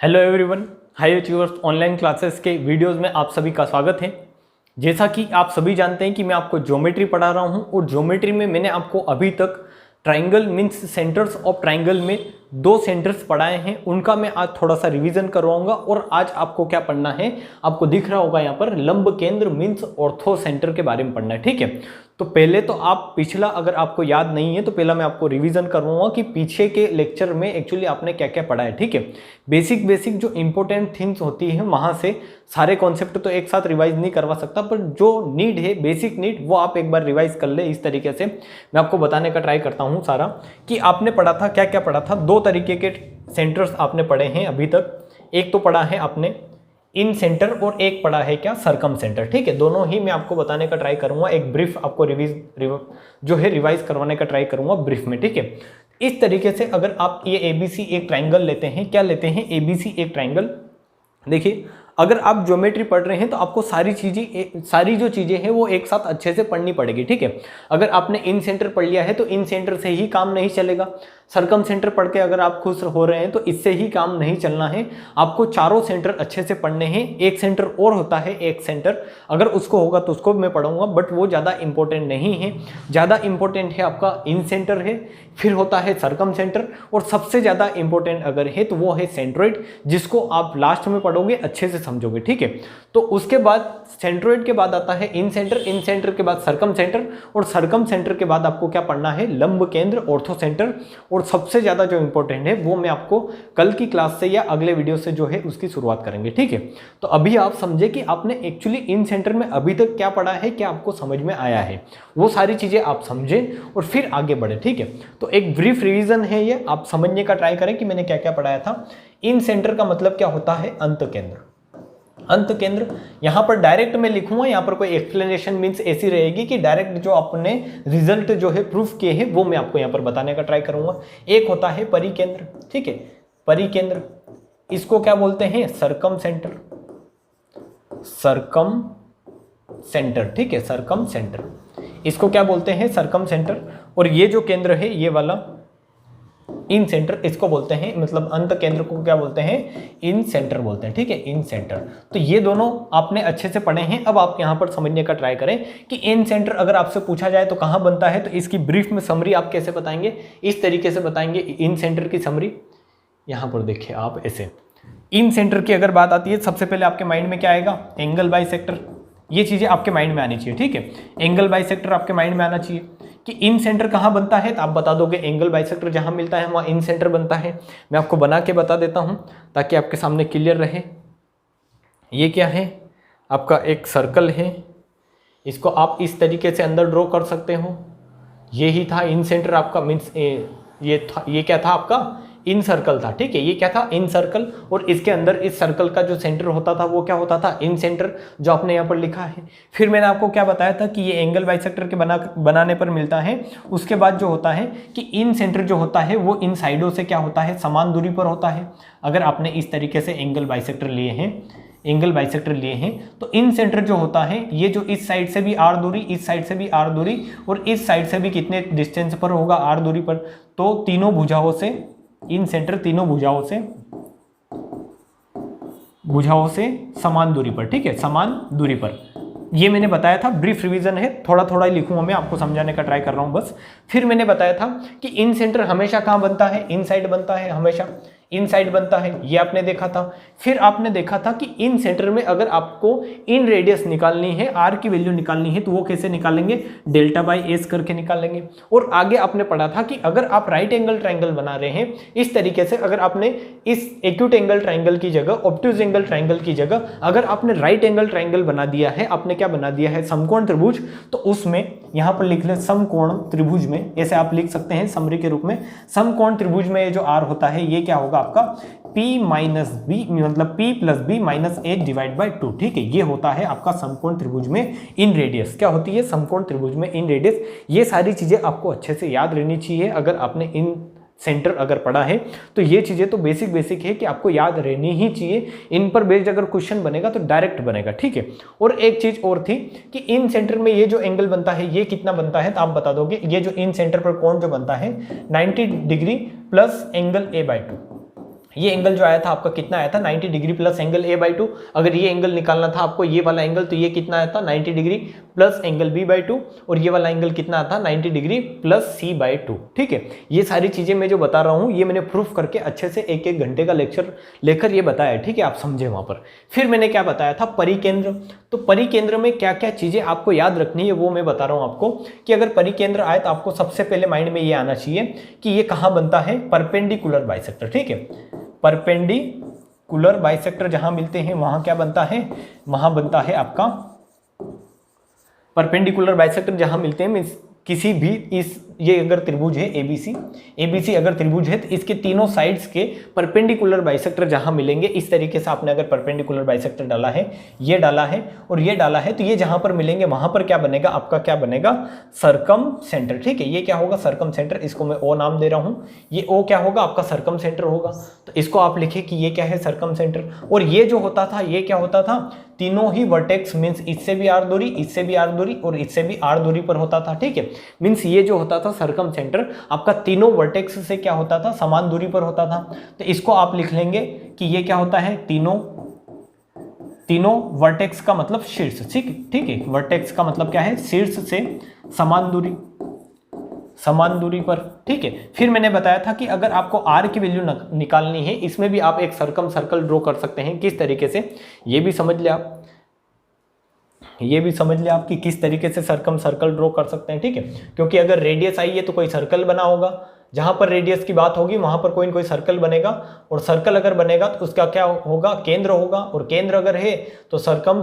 Hello everyone, high achievers online classes के videos में आप सभी का स्वागत है। जैसा कि आप सभी जानते हैं कि मैं आपको ज्योमेट्री पढ़ा रहा हूं और ज्योमेट्री में मैंने आपको अभी तक triangle means centres of triangle में 2 सेंटर्स पढ़ाए हैं, उनका मैं आज थोड़ा सा रिवीजन करवाऊंगा। और आज आपको क्या पढ़ना है, आपको दिख रहा होगा यहाँ पर लंब केंद्र मीन्स ऑर्थो सेंटर के बारे में पढ़ना है। ठीक है, तो पहले तो आप पिछला अगर आपको याद नहीं है तो पहला मैं आपको रिवीजन करवाऊंगा कि पीछे के लेक्चर में एक्चुअली आपने क्या क्या पढ़ा है। ठीक है, बेसिक जो इंपॉर्टेंट थिंग्स होती है वहां से सारे कॉन्सेप्ट तो एक साथ रिवाइज नहीं करवा सकता, पर जो नीड है बेसिक नीड वो आप एक बार रिवाइज कर ले। इस तरीके से मैं आपको बताने का ट्राई करता हूं सारा कि आपने पढ़ा था क्या क्या पढ़ा था। 2 तरीके के सेंटर्स आपने पढ़े हैं अभी तक। एक तो पढ़ा है आपने इन सेंटर और एक पढ़ा है क्या, सरकम सेंटर। ठीक है, दोनों ही मैं आपको बताने का ट्राई करूंगा। एक ब्रीफ आपको रिवाइज करवाने का ट्राई करूंगा ब्रीफ में। ठीक है, इस तरीके से अगर आप ये एबीसी एक ट्राइंगल लेते हैं, क्या लेते हैं, एबीसी एक ट्राइंगल। देखिए, अगर आप ज्योमेट्री पढ़ रहे हैं तो आपको सारी जो चीजें हैं वो एक साथ अच्छे से पढ़नी पड़ेगी। ठीक है, अगर आपने इन सेंटर पढ़ लिया है तो इन सेंटर से ही काम नहीं चलेगा। सरकम सेंटर पढ़ के अगर आप खुश हो रहे हैं तो इससे ही काम नहीं चलना है। आपको चारों सेंटर अच्छे से पढ़ने हैं। एक सेंटर और होता है, एक सेंटर अगर उसको होगा तो उसको मैं पढ़ूंगा, बट वो ज़्यादा इंपॉर्टेंट नहीं है। ज़्यादा इंपॉर्टेंट है आपका इन सेंटर है, फिर होता है सरकम सेंटर, और सबसे ज़्यादा इंपॉर्टेंट अगर है तो वो है सेंट्रोइड, जिसको आप लास्ट में पढ़ोगे, अच्छे से समझोगे। ठीक है, तो उसके बाद सेंट्रोइड के बाद आता है इन सेंटर के बाद सरकम सेंटर, और सरकम सेंटर के बाद आपको क्या पढ़ना है, लंब केंद्र ऑर्थो सेंटर। और सबसे ज्यादा जो इंपॉर्टेंट है वो मैं आपको कल की क्लास से या अगले वीडियो से जो है उसकी शुरुआत करेंगे। ठीक है, तो अभी आप समझे कि आपने एक्चुअली इन सेंटर में अभी तक क्या पढ़ा है, क्या आपको समझ में आया है, वो सारी चीजें आप समझें और फिर आगे बढ़े। ठीक है, तो एक ब्रीफ रिवीजन है ये, आप समझने का ट्राई करें कि मैंने क्या क्या पढ़ाया था। इन सेंटर का मतलब क्या होता है, अंत केंद्र। अंत केंद्र यहां पर डायरेक्ट मैं लिखूंगा, यहां पर कोई एक्सप्लेनेशन मींस ऐसी रहेगी कि डायरेक्ट जो आपने रिजल्ट जो है प्रूफ किए हैं वो मैं आपको यहां पर बताने का ट्राई करूंगा। एक होता है परिकेंद्र। ठीक है, परिकेंद्र इसको क्या बोलते हैं, सरकम सेंटर। सरकम सेंटर, ठीक है, सरकम सेंटर इसको क्या बोलते हैं, सरकम सेंटर। और ये जो केंद्र है ये वाला इन सेंटर, इसको बोलते हैं, मतलब अंत केंद्र को क्या बोलते हैं, इन सेंटर बोलते हैं। ठीक है, इन सेंटर। तो ये दोनों आपने अच्छे से पढ़े हैं। अब आप यहां पर समझने का ट्राई करें कि इन सेंटर अगर आपसे पूछा जाए तो कहां बनता है, तो इसकी ब्रीफ में समरी आप कैसे बताएंगे, इस तरीके से बताएंगे इन सेंटर की समरी। यहां पर देखिए आप ऐसे इन सेंटर की अगर बात आती है, सबसे पहले आपके माइंड में क्या आएगा, एंगल बाइसेक्टर। ये चीजें आपके माइंड में आनी चाहिए। ठीक है, एंगल बाइसेक्टर आपके माइंड में आना चाहिए कि इन सेंटर कहां बनता है, तो आप बता दोगे एंगल बाइसेक्टर जहां मिलता है वहां इन सेंटर बनता है। मैं आपको बना के बता देता हूं ताकि आपके सामने क्लियर रहे। ये क्या है, आपका एक सर्कल है, इसको आप इस तरीके से अंदर ड्रॉ कर सकते हो। ये ही था इन सेंटर आपका, मीन्स ये क्या था आपका, इन सर्कल था। ठीक है, ये क्या था, इन सर्कल। और इसके अंदर इस सर्कल का जो सेंटर होता था वो क्या होता था, इन सेंटर, जो आपने यहाँ पर लिखा है। फिर मैंने आपको क्या बताया था कि ये एंगल बाइसेक्टर के बनाने पर मिलता है। उसके बाद जो होता है कि इन सेंटर जो होता है वो इन साइडों से क्या होता है, समान दूरी पर होता है। अगर आपने इस तरीके से एंगल बाइसेक्टर लिए हैं तो इन सेंटर जो होता है ये जो इस साइड से भी आर दूरी, इस साइड से भी आर दूरी, और इस साइड से भी कितने डिस्टेंस पर होगा, आर दूरी पर। तो तीनों भुजाओं से इन सेंटर, तीनों भुजाओं से समान दूरी पर। ठीक है, समान दूरी पर। ये मैंने बताया था, ब्रीफ रिवीजन है, थोड़ा थोड़ा ही लिखूंगा मैं, आपको समझाने का ट्राई कर रहा हूं बस। फिर मैंने बताया था कि इन सेंटर हमेशा कहां बनता है, इन साइड बनता है, हमेशा इन साइड बनता है, ये आपने देखा था। फिर आपने देखा था कि इन सेंटर में अगर आपको इन रेडियस निकालनी है, आर की वैल्यू निकालनी है, तो वो कैसे निकालेंगे, डेल्टा बाई एस करके निकालेंगे। और आगे आपने पढ़ा था कि अगर आप राइट एंगल ट्राइंगल बना रहे हैं इस तरीके से, अगर आपने इस एक्यूट एंगल ट्राइंगल की जगह, ऑब्ट्यूज एंगल ट्राइंगल की जगह अगर आपने राइट एंगल ट्राइंगल बना दिया है, आपने क्या बना दिया है, समकोण त्रिभुज, तो उसमें यहां पर लिख ले समकोण त्रिभुज में, ऐसे आप लिख सकते हैं समरी के रूप में। समकोण त्रिभुज में जो आर होता है ये क्या होगा आपका, P माइनस बी, मतलब P plus B minus A divide by 2। ठीक है, ये होता है आपका समकोण त्रिभुज में इन रेडियस। क्या होती है, समकोण त्रिभुज में इन रेडियस। ये सारी चीजें आपको अच्छे से याद रहनी चाहिए। अगर आपने इन सेंटर अगर पढ़ा है तो ये चीजें तो बेसिक है कि आपको याद रहनी ही चाहिए। इन पर बेस्ड अगर क्वेश्चन बनेगा तो डायरेक्ट बनेगा। ठीक है, और एक चीज और थी कि इन सेंटर में ये जो एंगल बनता है ये कितना बनता है, तो आप बता दोगे ये जो इन सेंटर पर कोण जो बनता है 90 डिग्री प्लस एंगल a/2। ये एंगल जो आया था आपका कितना आया था 90 डिग्री प्लस एंगल a/2। अगर ये एंगल निकालना था आपको ये वाला एंगल, तो ये कितना आया था 90 डिग्री प्लस एंगल b/2, और ये वाला एंगल कितना आता 90 डिग्री प्लस c/2। ठीक है, ये सारी चीजें मैं जो बता रहा हूँ ये मैंने प्रूफ करके अच्छे से एक एक घंटे का लेक्चर लेकर ये बताया। ठीक है, आप समझे वहां पर। फिर मैंने क्या बताया था, परिकेंद्र। तो परिकेंद्र में क्या क्या चीजें आपको याद रखनी है वो मैं बता रहा हूँ आपको, कि अगर परिकेंद्र आए तो आपको सबसे पहले माइंड में ये आना चाहिए कि ये कहाँ बनता है, परपेंडिकुलर बाइसेक्टर। ठीक है, परपेंडिकुलर बाइसेक्टर जहां मिलते हैं वहां क्या बनता है, वहां बनता है आपका परपेंडिकुलर बाइसेक्टर जहां मिलते हैं मींस किसी भी इस ये अगर त्रिभुज है एबीसी अगर त्रिभुज है तो इसके तीनों साइड्स के परपेंडिकुलर बाइसेक्टर जहां मिलेंगे, इस तरीके से आपने अगर परपेंडिकुलर बाइसेक्टर डाला है, ये डाला है और ये डाला है, तो ये जहां पर मिलेंगे वहां पर क्या बनेगा आपका, क्या बनेगा, सर्कम सेंटर। ठीक है, ये क्या होगा, सर्कम सेंटर। इसको मैं ओ नाम दे रहा हूं, ये ओ क्या होगा आपका, सर्कम सेंटर होगा। तो इसको आप लिखे कि ये क्या है, सर्कम सेंटर। और ये जो होता था ये क्या होता था, तीनों ही वर्टेक्स मींस इससे भी आर दूरी, इससे भी आर दूरी और इससे भी आर दूरी पर होता था। ठीक है, मींस ये जो होता था सर्कम सेंटर आपका तीनों वर्टेक्स से क्या होता था, समान दूरी पर होता था। तो इसको आप लिख लेंगे कि ये क्या होता है, तीनों वर्टेक्स का मतलब शीर्ष। ठीक है, वर्टेक्स का मतलब क्या है, शीर्ष से समान दूरी पर। ठीक है, फिर मैंने बताया था कि अगर आपको आर की वैल्यू निकालनी है, इसमें भी आप एक सर्कल ड्रॉ कर सकते हैं। किस तरीके से, ये भी समझ ले आप कि किस तरीके से सर्कल ड्रॉ कर सकते हैं। ठीक है, क्योंकि अगर रेडियस आई है तो कोई सर्कल बना होगा, जहां पर रेडियस की बात होगी वहां पर कोई न कोई सर्कल बनेगा, और सर्कल अगर बनेगा तो उसका क्या होगा, केंद्र होगा, और केंद्र अगर है तो सर्कम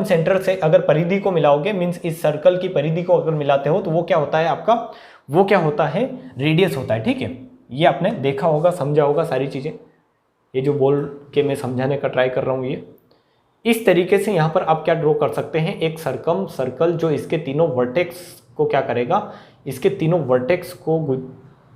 सेंटर से अगर परिधि को मिलाओगे, मींस इस सर्कल की परिधि को अगर मिलाते हो तो वो क्या होता है आपका, वो क्या होता है, रेडियस होता है। ठीक है, ये आपने देखा होगा, समझा होगा सारी चीजें, ये जो बोल के मैं समझाने का ट्राई कर रहा हूँ। ये इस तरीके से यहाँ पर आप क्या ड्रॉ कर सकते हैं, एक सर्कल जो इसके तीनों वर्टेक्स को क्या करेगा, इसके तीनों वर्टेक्स को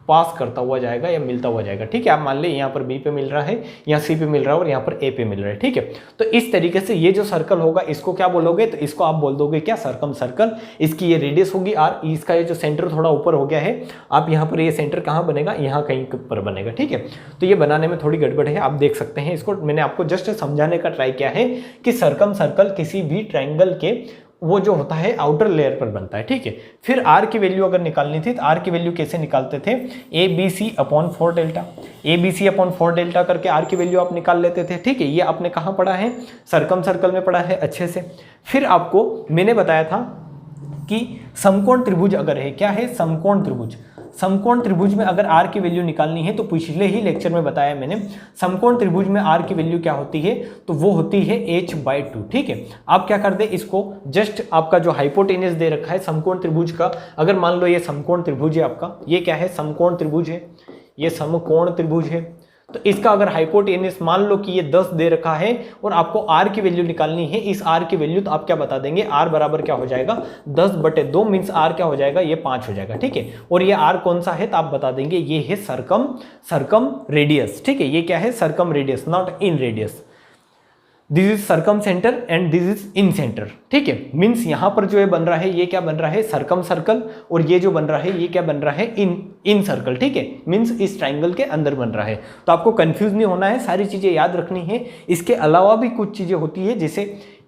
पास करता हुआ जाएगा या मिलता हुआ जाएगा। ठीक है, आप मान ले यहाँ पर बी पे मिल रहा है, यहाँ सी पे मिल रहा है और यहाँ पर ए पे मिल रहा है। ठीक है, तो इस तरीके से ये जो सर्कल होगा इसको क्या बोलोगे, तो इसको आप बोल दोगे क्या, सर्कम सर्कल। इसकी ये रेडियस होगी आर, इसका ये जो सेंटर थोड़ा ऊपर हो गया है, आप यहाँ पर ये सेंटर कहाँ बनेगा, यहाँ कहीं पर बनेगा। ठीक है, तो ये बनाने में थोड़ी गड़बड़ है, आप देख सकते हैं इसको। मैंने आपको जस्ट समझाने का ट्राई किया है कि सर्कम सर्कल किसी भी ट्राइंगल के वो जो होता है आउटर लेयर पर बनता है। ठीक है, फिर आर की वैल्यू अगर निकालनी थी तो आर की वैल्यू कैसे निकालते थे, ABC/4 डेल्टा, ABC/4 डेल्टा करके आर की वैल्यू आप निकाल लेते थे। ठीक है, ये आपने कहाँ पढ़ा है, सर्कम सर्कल में पढ़ा है अच्छे से। फिर आपको मैंने बताया था कि समकोण त्रिभुज अगर है, क्या है, समकोण त्रिभुज में अगर आर की वैल्यू निकालनी है तो पिछले ही लेक्चर में बताया मैंने, समकोण त्रिभुज में आर की वैल्यू क्या होती है, तो वो होती है h/2। ठीक है, आप क्या कर दे, इसको जस्ट आपका जो हाइपोटेनस दे रखा है समकोण त्रिभुज का, अगर मान लो ये समकोण त्रिभुज है आपका, ये क्या है, समकोण त्रिभुज है, ये समकोण त्रिभुज है, तो इसका अगर हाइपोटेनस मान लो कि ये 10 दे रखा है और आपको आर की वैल्यू निकालनी है, इस आर की वैल्यू तो आप क्या बता देंगे, आर बराबर क्या हो जाएगा, 10/2 मीन्स आर क्या हो जाएगा, ये 5 हो जाएगा। ठीक है, और ये आर कौन सा है तो आप बता देंगे ये है सर्कम रेडियस। ठीक है, ये क्या है, circum radius, not in radius. This is circum centre and this is in centre. ठीक है, मीन्स यहां पर जो है बन रहा है, ये क्या बन रहा है, सर्कम सर्कल, और ये जो बन रहा है ये क्या बन रहा है, इन सर्कल। ठीक है, मीन्स इस ट्राइंगल के अंदर बन रहा है। तो आपको कंफ्यूज नहीं होना है, सारी चीजें याद रखनी है। इसके अलावा भी कुछ चीजें होती है, जैसे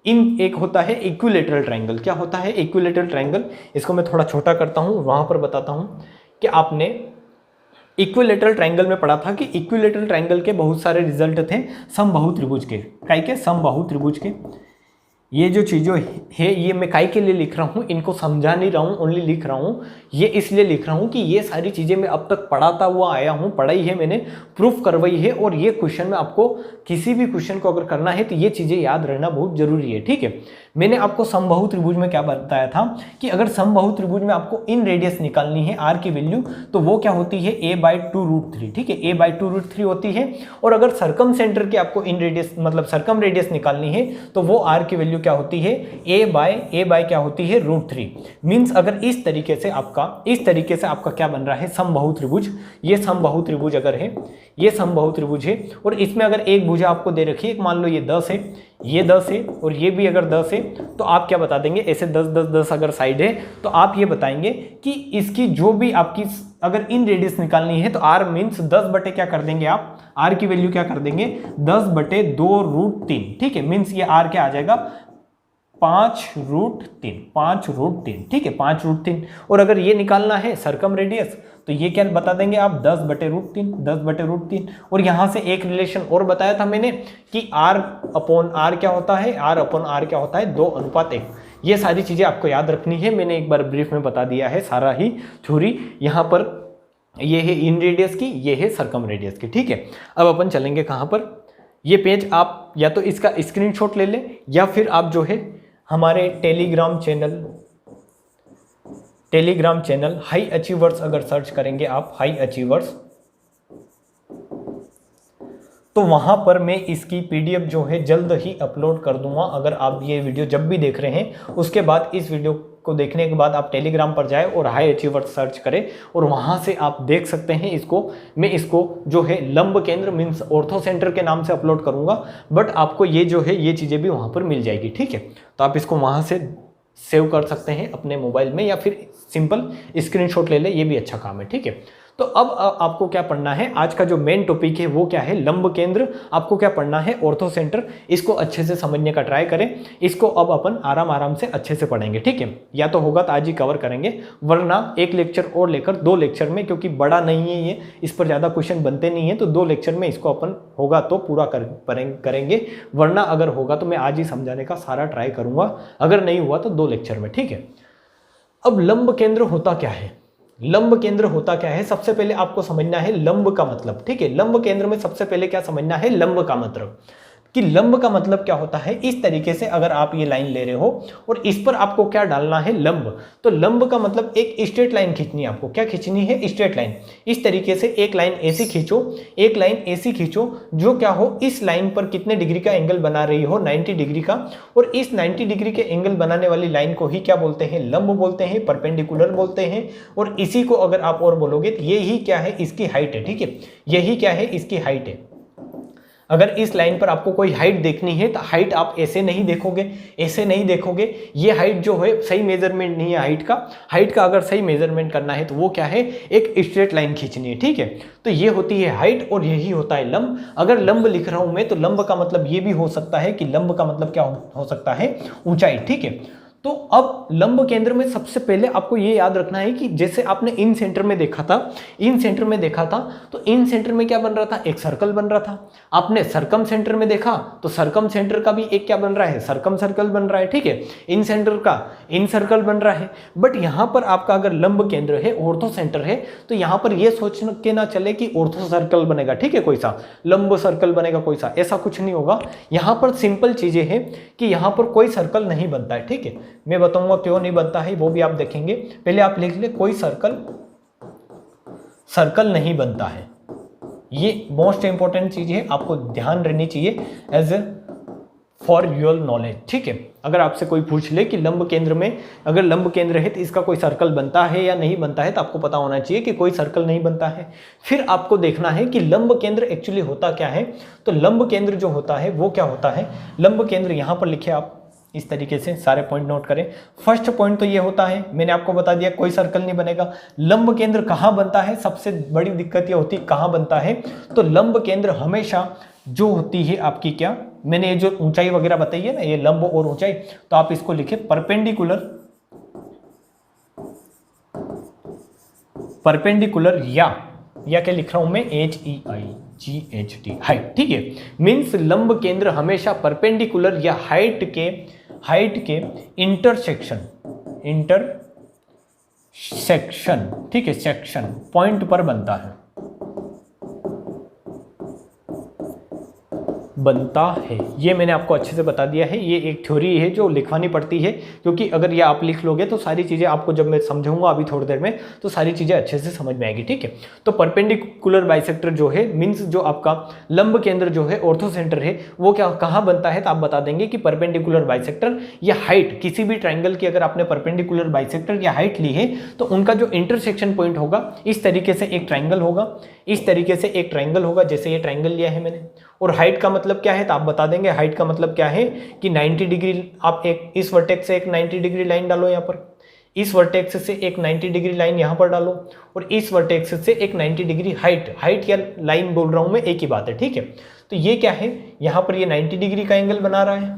एक होता है इक्विलेटरल ट्राइंगल। क्या होता है इक्विलेटरल ट्राइंगल, इसको मैं थोड़ा छोटा करता हूं, वहां पर बताता हूं कि आपने इक्विलेटरल ट्राइंगल में पढ़ा था कि इक्विलेटरल ट्राइंगल के बहुत सारे रिजल्ट थे समबाहु त्रिभुज के, काई के, समबाहु त्रिभुज के। ये जो चीज़ों है ये मैं काई के लिए लिख रहा हूँ, इनको समझा नहीं रहा हूँ, ओनली लिख रहा हूँ। ये इसलिए लिख रहा हूँ कि ये सारी चीज़ें मैं अब तक पढ़ाता हुआ आया हूँ, पढ़ाई है मैंने, प्रूफ करवाई है, और ये क्वेश्चन में आपको किसी भी क्वेश्चन को अगर करना है तो ये चीज़ें याद रहना बहुत जरूरी है। ठीक है, मैंने आपको समबाहु त्रिभुज में क्या बताया था कि अगर समबाहु त्रिभुज में आपको इन रेडियस निकालनी है आर की वैल्यू, तो वो क्या होती है, a/2√3। ठीक है, a/2√3 होती है। और अगर सर्कम सेंटर की आपको इन रेडियस मतलब सर्कम रेडियस निकालनी है तो वो आर की वैल्यू क्या होती है, a/a/ क्या होती है, √3। मीन्स अगर इस तरीके से आपका क्या बन रहा है, समबाहु त्रिभुज। ये समबाहु त्रिभुज अगर है, ये समबाहु त्रिभुज है, और इसमें अगर एक भुजा आपको दे रखी है, मान लो ये 10 है, ये 10 है और ये भी अगर 10 है तो आप क्या बता देंगे, ऐसे 10 10 10 अगर साइड है तो आप ये बताएंगे कि इसकी जो भी आपकी अगर इन रेडियस निकालनी है तो r मीन्स 10 बटे क्या कर देंगे आप, r की वैल्यू क्या कर देंगे 10 बटे 2√3, ठीक है। मीन्स ये r क्या आ जाएगा 5√3, ठीक है 5√3। और अगर ये निकालना है सरकम रेडियस तो ये क्या बता देंगे आप 10 बटे √3। और यहां से एक रिलेशन और बताया था मैंने कि r/r क्या होता है, r/r क्या होता है 2:1। ये सारी चीजें आपको याद रखनी है, मैंने एक बार ब्रीफ में बता दिया है सारा ही थ्योरी। यहाँ पर ये है इन रेडियस की, ये है सरकम रेडियस की, ठीक है। अब अपन चलेंगे कहाँ पर, ये पेज आप या तो इसका स्क्रीनशॉट ले लें या फिर आप जो है हमारे टेलीग्राम चैनल हाई अचीवर्स अगर सर्च करेंगे आप हाई अचीवर्स तो वहां पर मैं इसकी पीडीएफ जो है जल्द ही अपलोड कर दूंगा। अगर आप ये वीडियो जब भी देख रहे हैं उसके बाद इस वीडियो को देखने के बाद आप टेलीग्राम पर जाए और हाई अचीवर्स सर्च करें और वहां से आप देख सकते हैं इसको। मैं इसको जो है लंब केंद्र मीन्स ऑर्थो सेंटर के नाम से अपलोड करूंगा, बट आपको ये जो है ये चीज़ें भी वहां पर मिल जाएगी, ठीक है। तो आप इसको वहां से सेव कर सकते हैं अपने मोबाइल में या फिर सिंपल स्क्रीनशॉट ले ले, ये भी अच्छा काम है, ठीक है। तो अब आपको क्या पढ़ना है, आज का जो मेन टॉपिक है वो क्या है, लंब केंद्र। आपको क्या पढ़ना है, ऑर्थो सेंटर। इसको अच्छे से समझने का ट्राई करें, इसको अब अपन आराम से अच्छे से पढ़ेंगे, ठीक है। या तो होगा तो आज ही कवर करेंगे, वरना एक लेक्चर और लेकर 2 लेक्चर में, क्योंकि बड़ा नहीं है ये, इस पर ज़्यादा क्वेश्चन बनते नहीं है, तो 2 लेक्चर में इसको अपन होगा तो पूरा करेंगे, वरना अगर होगा तो मैं आज ही समझाने का सारा ट्राई करूंगा, अगर नहीं हुआ तो 2 लेक्चर में, ठीक है। अब लंब केंद्र होता क्या है, लंब केंद्र होता क्या है, सबसे पहले आपको समझना है लंब का मतलब, ठीक है। लंब केंद्र में सबसे पहले क्या समझना है, लंब का मतलब, कि लंब का मतलब क्या होता है। इस तरीके से अगर आप ये लाइन ले रहे हो और इस पर आपको क्या डालना है, लंब, तो लंब का मतलब एक स्ट्रेट लाइन खींचनी है आपको। क्या खींचनी है, स्ट्रेट लाइन। इस तरीके से एक लाइन ऐसी खींचो, एक लाइन ऐसी खींचो जो क्या हो, इस लाइन पर कितने डिग्री का एंगल बना रही हो, 90 डिग्री का। और इस 90 डिग्री के एंगल बनाने वाली लाइन को ही क्या बोलते हैं, लंब बोलते हैं, परपेंडिकुलर बोलते हैं। और इसी को अगर आप और बोलोगे तो ये ही क्या है, इसकी हाइट है, ठीक है। यही क्या है, इसकी हाइट है। अगर इस लाइन पर आपको कोई हाइट देखनी है तो हाइट आप ऐसे नहीं देखोगे, ऐसे नहीं देखोगे। ये हाइट जो है सही मेजरमेंट नहीं है हाइट का। हाइट का अगर सही मेजरमेंट करना है तो वो क्या है, एक स्ट्रेट लाइन खींचनी है, ठीक है। तो ये होती है हाइट और यही होता है लंब। अगर लंब लिख रहा हूं मैं तो लंब का मतलब ये भी हो सकता है कि लंब का मतलब क्या हो सकता है, ऊंचाई, ठीक है। तो अब लंब केंद्र में सबसे पहले आपको ये याद रखना है कि जैसे आपने इन सेंटर में देखा था, तो इन सेंटर में क्या बन रहा था, एक सर्कल बन रहा था। आपने सरकम सेंटर में देखा तो सरकम सेंटर का भी एक क्या बन रहा है, सरकम सर्कल बन रहा है, ठीक है। इन सेंटर का इन सर्कल बन रहा है। बट यहां पर आपका अगर लंब केंद्र है, ऑर्थो सेंटर है, तो यहां पर यह सोच के ना चले कि ऑर्थो सर्कल बनेगा, ठीक है, कोई सा लंब सर्कल बनेगा, कोई सा, ऐसा कुछ नहीं होगा। यहां पर सिंपल चीजें हैं कि यहां पर कोई सर्कल नहीं बनता है, ठीक है। मैं बताऊंगा क्यों नहीं बनता है, वो भी आप देखेंगे। पहले आप लिख ले, कोई सर्कल नहीं बनता है। ये मोस्ट इंपॉर्टेंट चीज है, आपको ध्यान रहनी चाहिए as a for your knowledge, ठीक है। अगर आपसे कोई पूछ ले कि लंब केंद्र में अगर लंब केंद्र है तो इसका कोई सर्कल बनता है या नहीं बनता है, तो आपको पता होना चाहिए कि कोई सर्कल नहीं बनता है। फिर आपको देखना है कि लंब केंद्र एक्चुअली होता क्या है। तो लंब केंद्र जो होता है वो क्या होता है, लंब केंद्र यहां पर लिखे आप इस तरीके से, सारे पॉइंट नोट करें। फर्स्ट पॉइंट तो ये होता है, मैंने आपको बता दिया कोई सर्कल नहीं बनेगा। लंब केंद्र कहां बनता है, सबसे बड़ी दिक्कत ये होती है कहां बनता है। तो लंब केंद्र हमेशा जो होती है आपकी, क्या मैंने ये जो ऊंचाई वगैरह बताई है ना, ये लंब और ऊंचाई, तो आप इसको लिखे परपेंडिकुलर या क्या लिख रहा हूं मैं, HEIGHT, हाइट, ठीक है। मींस लंब केंद्र हमेशा परपेंडिकुलर या हाइट के इंटरसेक्शन, ठीक है, सेक्शन पॉइंट पर बनता है, ये मैंने आपको अच्छे से बता दिया है। ये एक थ्योरी है जो लिखवानी पड़ती है, क्योंकि अगर ये आप लिख लोगे तो सारी चीज़ें आपको जब मैं समझाऊंगा अभी थोड़ी देर में, तो सारी चीज़ें अच्छे से समझ में आएगी, ठीक है। तो परपेंडिकुलर बाइसेक्टर जो है, मीन्स जो आपका लंब केंद्र जो है, ऑर्थो सेंटर है, वो क्या कहाँ बनता है, तो आप बता देंगे कि परपेंडिकुलर बाइसेक्टर या हाइट, किसी भी ट्राइंगल की अगर आपने परपेंडिकुलर बाइसेक्टर या हाइट ली है तो उनका जो इंटरसेक्शन पॉइंट होगा, इस तरीके से एक ट्राइंगल होगा, इस तरीके से एक ट्राइंगल होगा, जैसे ये ट्राइंगल लिया है मैंने, और हाइट का मतलब क्या है तो आप बता देंगे। हाइट का मतलब क्या है कि 90 डिग्री, आप एक इस वर्टेक्स से एक 90 डिग्री लाइन डालो यहाँ पर, इस वर्टेक्स से एक 90 डिग्री लाइन यहाँ पर डालो, और इस वर्टेक्स से एक 90 डिग्री हाइट या लाइन बोल रहा हूँ मैं, एक ही बात है, ठीक है। तो ये क्या है, यहाँ पर ये 90 डिग्री का एंगल बना रहा है,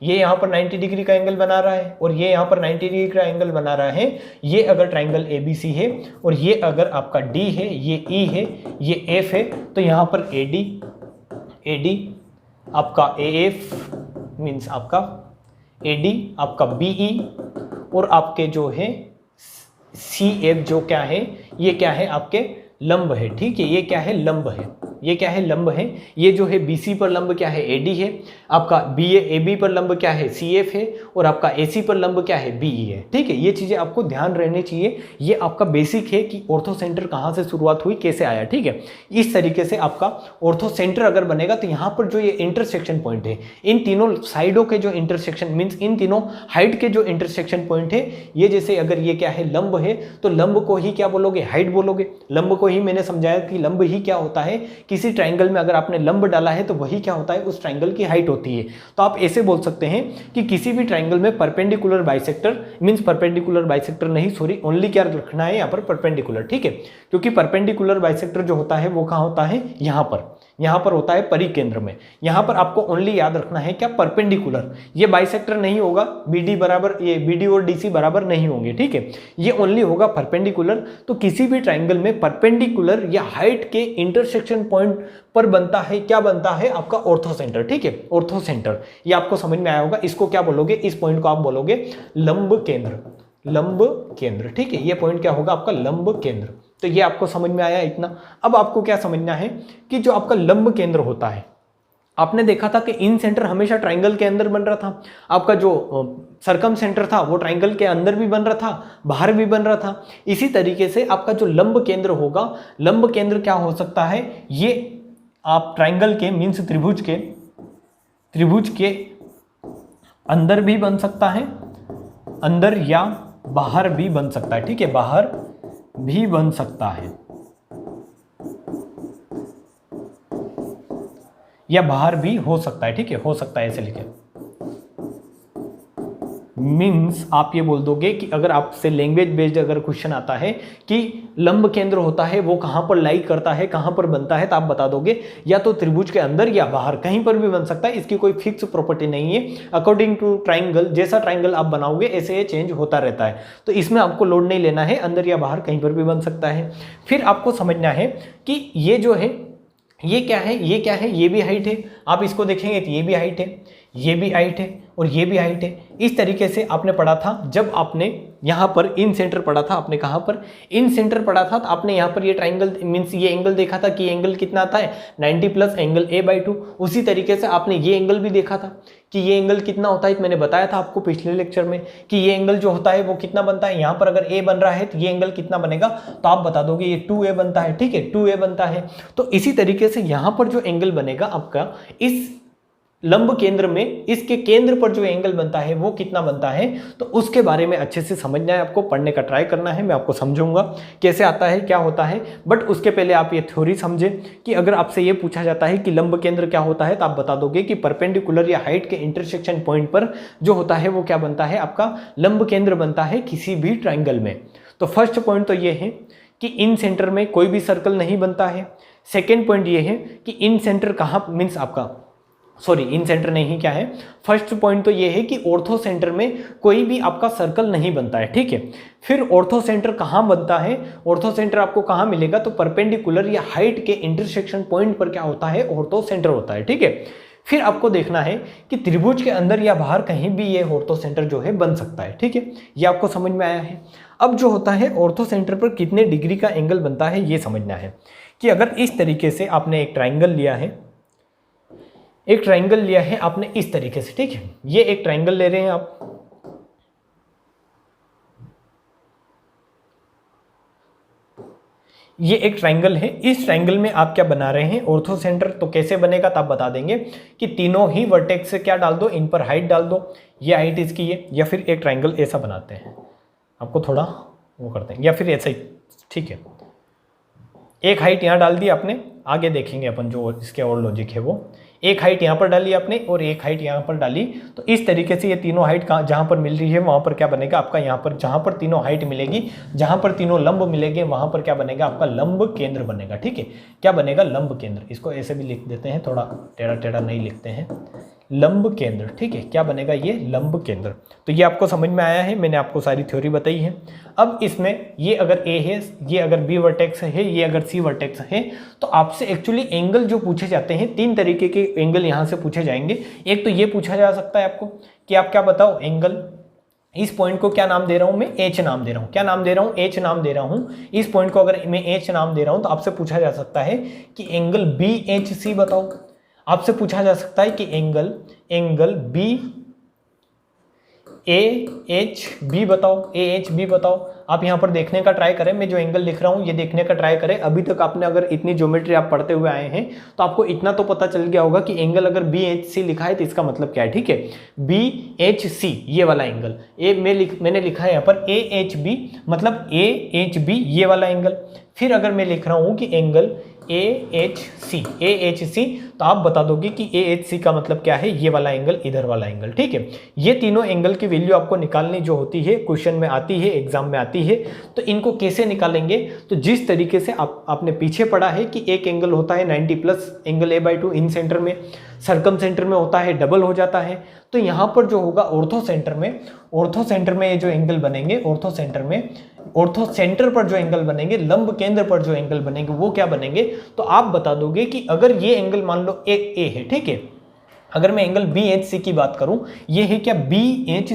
ये यहाँ पर 90 डिग्री का एंगल बना रहा है, और ये यहाँ पर 90 डिग्री का एंगल बना रहा है। ये अगर ट्राइंगल ABC है और ये अगर आपका D है, ये E है, ये F है, तो यहाँ पर AD आपका AF मीन्स आपका AD आपका BE और आपके जो है CF जो क्या है, ये क्या है आपके लंब है, ठीक है। ये क्या है, लंब है, ये क्या है, लंब है। ये जो है BC पर लंब क्या है, AD है, आपका AB पर लंब क्या है, CF है, और आपका AC पर लंब क्या है, BE है, ठीक है। ये चीजें आपको ध्यान रहनी चाहिए। ये आपका बेसिक है कि ऑर्थो सेंटर कहाँ से शुरुआत हुई, कैसे आया, ठीक है। इस तरीके से आपका ऑर्थो सेंटर अगर बनेगा तो यहाँ पर जो ये इंटरसेक्शन पॉइंट है, इन तीनों साइडों के जो इंटरसेक्शन मीन्स इन तीनों हाइट के जो इंटरसेक्शन पॉइंट है, ये जैसे अगर ये क्या है, लंब है, तो लंब को ही क्या बोलोगे, हाइट बोलोगे। लंब को ही मैंने समझाया कि लंब ही क्या होता है, किसी ट्राइंगल में अगर आपने लंब डाला है तो वही क्या होता है, उस ट्राइंगल की हाइट होती है। तो आप ऐसे बोल सकते हैं कि किसी भी ट्राइंगल में perpendicular bisector means perpendicular bisector नहीं, सॉरी, ओनली क्या रखना है यहाँ पर, परपेंडिकुलर, ठीक है। क्योंकि परपेंडिकुलर बाइसेक्टर जो होता है वो कहाँ होता है, यहाँ पर होता है परिकेंद्र में। यहाँ पर आपको ओनली याद रखना है क्या, परपेंडिकुलर। ये बाइसेक्टर नहीं होगा, BD बराबर, ये BD और DC बराबर नहीं होंगे, ठीक है। ये ओनली होगा परपेंडिकुलर। तो किसी भी ट्राइंगल में परपेंडिकुलर या हाइट के इंटरसेक्शन पॉइंट पर बनता है, क्या बनता है, आपका ऑर्थो सेंटर, ठीक है। ऑर्थो सेंटर ये आपको समझ में आया होगा। इसको क्या बोलोगे, इस पॉइंट को आप बोलोगे लंब केंद्र, ठीक है। ये पॉइंट क्या होगा आपका, लंब केंद्र। तो ये आपको समझ में आया इतना। अब आपको क्या समझना है कि जो आपका लंब केंद्र होता है, आपने देखा था कि इन सेंटर हमेशा ट्राइंगल के अंदर बन रहा था। आपका जो सर्कम सेंटर था वो ट्राइंगल के अंदर भी बन रहा था, बाहर भी बन रहा था। इसी तरीके से आपका जो लंब केंद्र होगा, लंब केंद्र क्या हो सकता है, ये आप ट्राइंगल के मीन्स त्रिभुज के अंदर भी बन सकता है, अंदर या बाहर भी बन सकता है, ठीक है। बाहर भी बन सकता है या बाहर भी हो सकता है, ठीक है, हो सकता है ऐसे लिखे। मीन्स आप ये बोल दोगे कि अगर आपसे लैंग्वेज बेस्ड अगर क्वेश्चन आता है कि लंब केंद्र होता है वो कहाँ पर लाई करता है, कहाँ पर बनता है, तो आप बता दोगे या तो त्रिभुज के अंदर या बाहर, कहीं पर भी बन सकता है। इसकी कोई फिक्स प्रॉपर्टी नहीं है। अकॉर्डिंग टू ट्राइंगल, जैसा ट्राइंगल आप बनाओगे ऐसे ये चेंज होता रहता है। तो इसमें आपको लोड नहीं लेना है, अंदर या बाहर कहीं पर भी बन सकता है। फिर आपको समझना है कि ये जो है ये क्या है, ये क्या है, ये भी हाइट है। आप इसको देखेंगे तो ये भी हाइट है, ये भी हाइट है और ये भी हाइट है। इस तरीके से आपने पढ़ा था जब आपने यहाँ पर इन सेंटर पढ़ा था। आपने कहाँ पर, इन सेंटर पढ़ा था, तो आपने यहाँ पर ये ट्राइंगल मीन्स ये एंगल देखा था कि ये एंगल कितना आता है 90 प्लस एंगल A/2। उसी तरीके से आपने ये एंगल भी देखा था कि ये एंगल कितना होता है। मैंने बताया था आपको पिछले लेक्चर में कि ये एंगल जो होता है वो कितना बनता है। यहाँ पर अगर A बन रहा है तो ये एंगल कितना बनेगा, तो आप बता दोगे ये 2A बनता है, ठीक है, 2A बनता है। तो इसी तरीके से यहाँ पर जो एंगल बनेगा आपका इस लंब केंद्र में, इसके केंद्र पर जो एंगल बनता है वो कितना बनता है, तो उसके बारे में अच्छे से समझना है आपको, पढ़ने का ट्राई करना है। मैं आपको समझाऊंगा कैसे आता है, क्या होता है। बट उसके पहले आप ये थ्योरी समझे कि अगर आपसे ये पूछा जाता है कि लंब केंद्र क्या होता है, तो आप बता दोगे कि परपेंडिकुलर या हाइट के इंटरसेक्शन पॉइंट पर जो होता है वो क्या बनता है, आपका लंब केंद्र बनता है किसी भी ट्राइंगल में। तो फर्स्ट पॉइंट तो ये है कि इन सेंटर में कोई भी सर्कल नहीं बनता है। सेकेंड पॉइंट ये है कि इन सेंटर कहाँ मीन्स आपका इन सेंटर नहीं, क्या है, फर्स्ट पॉइंट तो ये है कि ऑर्थो सेंटर में कोई भी आपका सर्कल नहीं बनता है, ठीक है। फिर ऑर्थो सेंटर कहाँ बनता है, ऑर्थो सेंटर आपको कहाँ मिलेगा, तो परपेंडिकुलर या हाइट के इंटरसेक्शन पॉइंट पर क्या होता है, ऑर्थो सेंटर होता है, ठीक है। फिर आपको देखना है कि त्रिभुज के अंदर या बाहर कहीं भी ये ऑर्थो सेंटर जो है बन सकता है, ठीक है। ये आपको समझ में आया है। अब जो होता है ऑर्थो सेंटर पर कितने डिग्री का एंगल बनता है ये समझना है कि अगर इस तरीके से आपने एक ट्राइंगल लिया है, आपने इस तरीके से, ठीक है, ये एक ट्राइंगल ले रहे हैं आप, ये एक ट्राइंगल है। इस ट्राइंगल में आप क्या बना रहे हैं, ऑर्थो सेंटर। तो कैसे बनेगा, तो आप बता देंगे कि तीनों ही वर्टेक्स से क्या डाल दो, इन पर हाइट डाल दो, ये हाइट इसकी है। या फिर एक ट्राइंगल ऐसा बनाते हैं, आपको थोड़ा वो करते हैं, या फिर ऐसा ही, ठीक है। एक हाइट यहाँ डाल दी आपने, आगे देखेंगे अपन जो इसके और लॉजिक है वो। एक हाइट यहाँ पर डाली आपने और एक हाइट यहाँ पर डाली, तो इस तरीके से ये तीनों हाइट जहाँ पर मिल रही है वहाँ पर क्या बनेगा आपका, यहाँ पर जहाँ पर तीनों हाइट मिलेगी, जहाँ पर तीनों लंब मिलेंगे वहाँ पर क्या बनेगा आपका लंब केंद्र बनेगा। ठीक है, क्या बनेगा लंब केंद्र। इसको ऐसे भी लिख देते हैं, थोड़ा टेढ़ा टेढ़ा नहीं लिखते हैं, लंब केंद्र। ठीक है, क्या बनेगा ये लंब केंद्र। तो ये आपको समझ में आया है, मैंने आपको सारी थ्योरी बताई है। अब इसमें ये अगर ए है, ये अगर बी वर्टेक्स है, ये अगर सी वर्टेक्स है, तो आपसे एक्चुअली एंगल जो पूछे जाते हैं, 3 तरीके के एंगल यहाँ से पूछे जाएंगे। एक तो ये पूछा जा सकता है आपको कि आप क्या बताओ एंगल, इस पॉइंट को क्या नाम दे रहा हूं मैं, एच नाम दे रहा हूं। क्या नाम दे रहा हूं, एच नाम दे रहा हूं। इस पॉइंट को अगर मैं एच नाम दे रहा हूं तो आपसे पूछा जा सकता है कि एंगल बी एच सी बताओ। आपसे पूछा जा सकता है कि angle B A H B बताओ, ए एच बी बताओ। आप यहाँ पर देखने का ट्राई करें, मैं जो एंगल लिख रहा हूँ ये देखने का ट्राई करें। अभी तक आपने अगर इतनी ज्योमेट्री आप पढ़ते हुए आए हैं तो आपको इतना तो पता चल गया होगा कि एंगल अगर बी एच सी लिखा है तो इसका मतलब क्या है। ठीक है, बी एच सी ये वाला एंगल, मैंने लिखा है यहाँ पर ए एच बी, मतलब ए एच बी ये वाला एंगल। फिर अगर मैं लिख रहा हूँ कि एंगल ए एच सी, तो आप बता दोगे कि ए एच सी का मतलब क्या है, ये वाला एंगल, इधर वाला एंगल। ठीक है, ये तीनों एंगल की वैल्यू आपको निकालनी जो होती है, क्वेश्चन में आती है, एग्जाम में आती है। तो इनको कैसे निकालेंगे, तो जिस तरीके से आपने पीछे पढ़ा है कि एक एंगल होता है 90 प्लस एंगल A/2 इन सेंटर में, सर्कम सेंटर में होता है डबल हो जाता है। तो यहाँ पर जो होगा ऑर्थो सेंटर में ये जो एंगल बनेंगे, ऑर्थो सेंटर पर जो एंगल बनेंगे, लंब केंद्र पर जो एंगल बनेंगे वो क्या बनेंगे, तो आप बता दोगे कि अगर ये एंगल मान लो एक ए है। ठीक है, अगर मैं एंगल बी एच सी की बात करूं, ये है क्या बी एच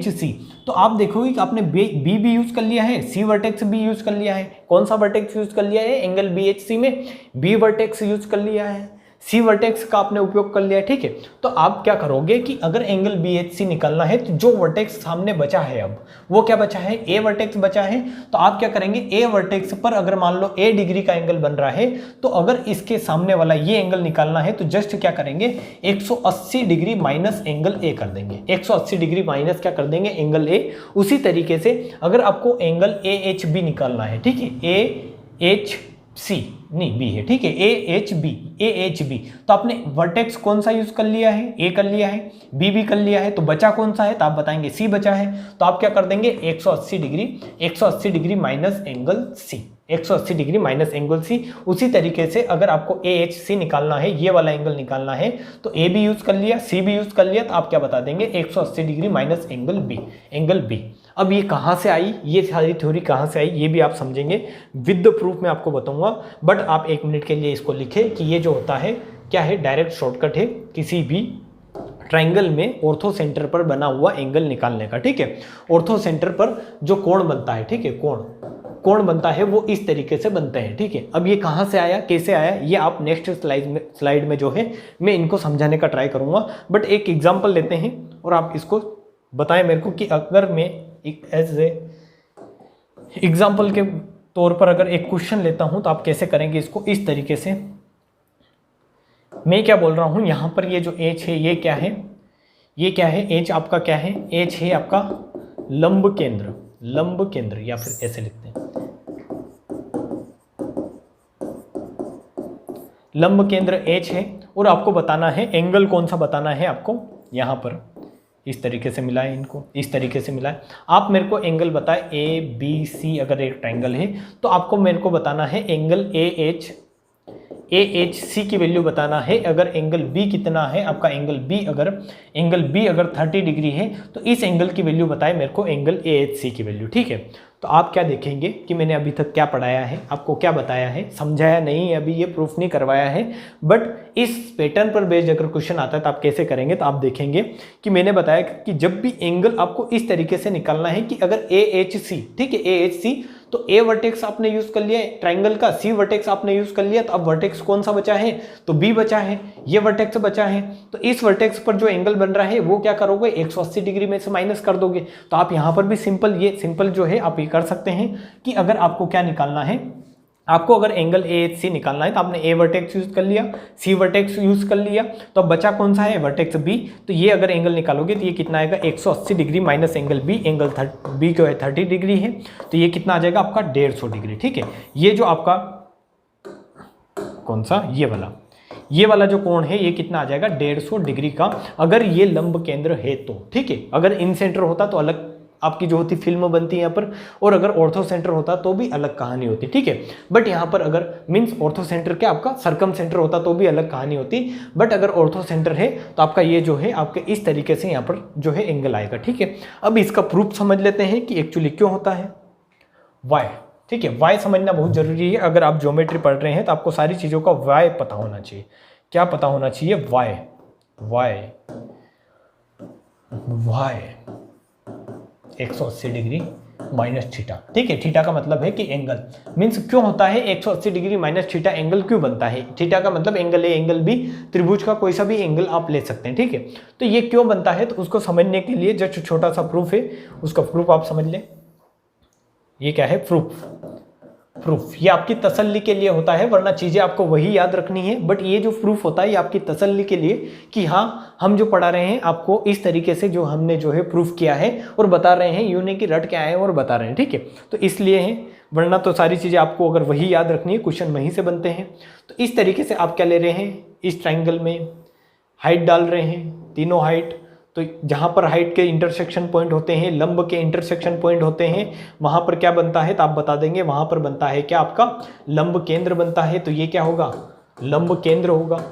सी, तो आप देखोगे कि आपने बी भी यूज कर लिया है, सी वर्टेक्स भी यूज कर लिया है। कौन सा वर्टेक्स यूज कर लिया है एंगल बी एच सी में, बी वर्टेक्स यूज कर लिया है, सी वर्टेक्स का आपने उपयोग कर लिया है। ठीक है, तो आप क्या करोगे कि अगर एंगल बी एच सी निकालना है तो जो वर्टेक्स सामने बचा है, अब वो क्या बचा है, ए वर्टेक्स बचा है। तो आप क्या करेंगे, ए वर्टेक्स पर अगर मान लो ए डिग्री का एंगल बन रहा है, तो अगर इसके सामने वाला ये एंगल निकालना है तो जस्ट क्या करेंगे, 180 डिग्री माइनस एंगल ए कर देंगे, 180 डिग्री माइनस क्या कर देंगे एंगल ए। उसी तरीके से अगर आपको एंगल ए एच बी निकालना है, ठीक है, ए एच सी नहीं बी है, ठीक है, ए एच बी, तो आपने वर्टेक्स कौन सा यूज कर लिया है, ए कर लिया है, बी भी कर लिया है, तो बचा कौन सा है, तो आप बताएंगे सी बचा है। तो आप क्या कर देंगे 180 degree minus angle C, 180 degree minus angle C. उसी तरीके से अगर आपको ए एच सी निकालना है, ये वाला एंगल निकालना है, तो ए भी यूज कर लिया, सी भी यूज कर लिया, तो आप क्या बता देंगे 180 डिग्री माइनस एंगल बी। अब ये कहाँ से आई, ये सारी थ्योरी कहाँ से आई, ये भी आप समझेंगे, विद द प्रूफ मैं आपको बताऊंगा। बट आप 1 मिनट के लिए इसको लिखें कि ये जो होता है क्या है, डायरेक्ट शॉर्टकट है किसी भी ट्राइंगल में ऑर्थो सेंटर पर बना हुआ एंगल निकालने का। ठीक है, ऑर्थो सेंटर पर जो कोण बनता है, ठीक है, कोण बनता है वो इस तरीके से बनते हैं। ठीक है, अब ये कहाँ से आया, कैसे आया, ये आप नेक्स्ट स्लाइड में जो है मैं इनको समझाने का ट्राई करूंगा। बट एक एग्जाम्पल लेते हैं और आप इसको बताएं मेरे को कि अगर मैं एज ए एग्जाम्पल के तौर पर अगर एक क्वेश्चन लेता हूं तो आप कैसे करेंगे इसको, इस तरीके से। मैं क्या बोल रहा हूं, यहां पर ये जो एच है ये क्या है, एच आपका क्या है, एच है आपका लंब केंद्र, या फिर ऐसे लिखते हैं लंब केंद्र एच है। और आपको बताना है एंगल कौन सा बताना है आपको, यहां पर इस तरीके से मिला है, इनको इस तरीके से मिला है। आप मेरे को एंगल बताए ए बी सी, अगर एक ट्राइंगल है तो आपको मेरे को बताना है एंगल ए एच सी की वैल्यू बताना है। अगर एंगल बी कितना है आपका, एंगल बी अगर 30 डिग्री है तो इस एंगल की वैल्यू बताए मेरे को एंगल ए एच सी की वैल्यू। ठीक है, तो आप क्या देखेंगे कि मैंने अभी तक क्या पढ़ाया है, आपको क्या बताया है, समझाया नहीं, अभी ये प्रूफ नहीं करवाया है। बट इस पैटर्न पर बेस्ड अगर क्वेश्चन आता है तो आप कैसे करेंगे, तो आप देखेंगे कि मैंने बताया कि जब भी एंगल आपको इस तरीके से निकालना है कि अगर ए एच सी, ठीक है, ए एच सी, तो ए वर्टेक्स आपने यूज कर लिया है ट्राइंगल का, सी वर्टेक्स आपने यूज कर लिया, तो अब वर्टेक्स कौन सा बचा है, तो बी बचा है, ये वर्टेक्स बचा है। तो इस वर्टेक्स पर जो एंगल बन रहा है वो क्या करोगे, 180 डिग्री में से माइनस कर दोगे। तो आप यहां पर भी सिंपल जो है आप ये कर सकते हैं कि अगर आपको क्या निकालना है, आपको अगर एंगल AHC निकालना है तो आपने A वर्टेक्स यूज कर लिया, C वर्टेक्स यूज कर लिया, तो अब बचा कौन सा है, वर्टेक्स B। तो ये अगर एंगल निकालोगे तो ये कितना आएगा, 180 degree minus angle B, angle B जो है 30 डिग्री है, तो ये कितना आ जाएगा आपका 150 डिग्री। ठीक है, ये जो आपका कौन सा, ये वाला जो कोण है ये कितना आ जाएगा, 150 डिग्री का, अगर ये लंब केंद्र है तो। ठीक है, अगर इन सेंटर होता तो अलग आपकी जो होती फिल्म बनती है यहाँ पर, और अगर ऑर्थो सेंटर होता तो भी अलग कहानी होती। ठीक है, बट यहाँ पर अगर मीन्स ऑर्थो सेंटर क्या आपका सर्कम सेंटर होता तो भी अलग कहानी होती, बट अगर ऑर्थो सेंटर है तो आपका ये जो है आपके इस तरीके से यहाँ पर जो है एंगल आएगा। ठीक है, अब इसका प्रूफ समझ लेते हैं कि एक्चुअली क्यों होता है वाई। ठीक है, वाई समझना बहुत जरूरी है। अगर आप ज्योमेट्री पढ़ रहे हैं तो आपको सारी चीज़ों का वाई पता होना चाहिए। क्या पता होना चाहिए, Y. Y 180 degree minus theta. ठीक है, थीटा का मतलब है कि एंगल, मीन्स क्यों होता है 180 डिग्री माइनस थीटा, एंगल क्यों बनता है। थीटा का मतलब एंगल ए एंगल बी, त्रिभुज का कोई सा भी एंगल आप ले सकते हैं। ठीक है, तो ये क्यों बनता है, तो उसको समझने के लिए जो छोटा सा प्रूफ है उसका प्रूफ आप समझ लें। ये क्या है, प्रूफ ये आपकी तसल्ली के लिए होता है, वरना चीजें आपको वही याद रखनी है, बट ये जो प्रूफ होता है ये आपकी तसल्ली के लिए कि हाँ हम जो पढ़ा रहे हैं आपको इस तरीके से जो हमने जो है प्रूफ किया है और बता रहे हैं, यूं नहीं कि रट के आए हैं और बता रहे हैं। ठीक है, तो इसलिए है, वरना तो सारी चीजें आपको अगर वही याद रखनी है, क्वेश्चन वहीं से बनते हैं। तो इस तरीके से आप क्या ले रहे हैं, इस ट्राइंगल में हाइट डाल रहे हैं, तीनों हाइट, तो जहाँ पर हाइट के इंटरसेक्शन पॉइंट होते हैं, लंब के इंटरसेक्शन पॉइंट होते हैं, वहाँ पर क्या बनता है तो आप बता देंगे, वहाँ पर बनता है क्या आपका लंब केंद्र बनता है। तो ये क्या होगा, लंब केंद्र होगा,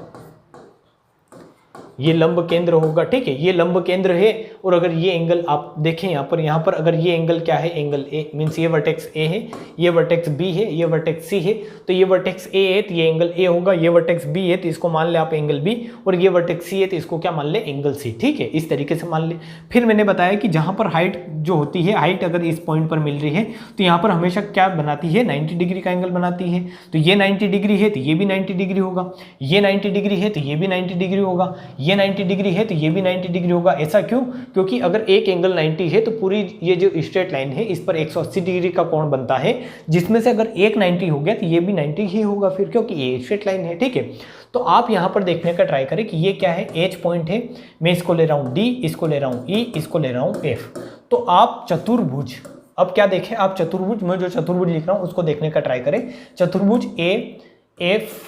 ये लंब केंद्र होगा। ठीक है, ये लंब केंद्र है, और अगर ये एंगल आप देखें यहाँ पर अगर ये एंगल क्या है, एंगल ए, मीन्स ये वर्टेक्स ए है, ये वर्टेक्स बी है, ये वर्टेक्स सी है, तो ये वर्टेक्स ए है तो ये एंगल ए होगा, ये वर्टेक्स बी है तो इसको मान ले आप एंगल बी, और ये वर्टेक्स सी है तो इसको क्या मान ले, एंगल सी। ठीक है, इस तरीके से मान ले। फिर मैंने बताया कि जहाँ पर हाइट जो होती है, हाइट अगर इस पॉइंट पर मिल रही है तो यहाँ पर हमेशा क्या बनाती है, 90 डिग्री का एंगल बनाती है। तो ये 90 डिग्री है तो ये भी 90 डिग्री होगा, ये 90 डिग्री है तो ये भी 90 डिग्री होगा, ये 90 डिग्री है तो ये भी 90 डिग्री होगा। ऐसा क्यों, क्योंकि अगर एक एंगल 90 है तो पूरी ये जो स्ट्रेट लाइन है इस पर 180 डिग्री का कोण बनता है, जिसमें से अगर एक 90 हो गया तो ये भी 90 ही होगा फिर, क्योंकि ये स्ट्रेट लाइन है। ठीक है, तो आप यहाँ पर देखने का ट्राई करें कि ये क्या है, एच पॉइंट है, मैं इसको ले रहा हूँ डी, इसको ले रहा हूँ ई, इसको ले रहा हूँ एफ। तो आप चतुर्भुज, अब क्या देखें आप चतुर्भुज, मैं जो चतुर्भुज लिख रहा हूँ उसको देखने का ट्राई करें। चतुर्भुज ए एफ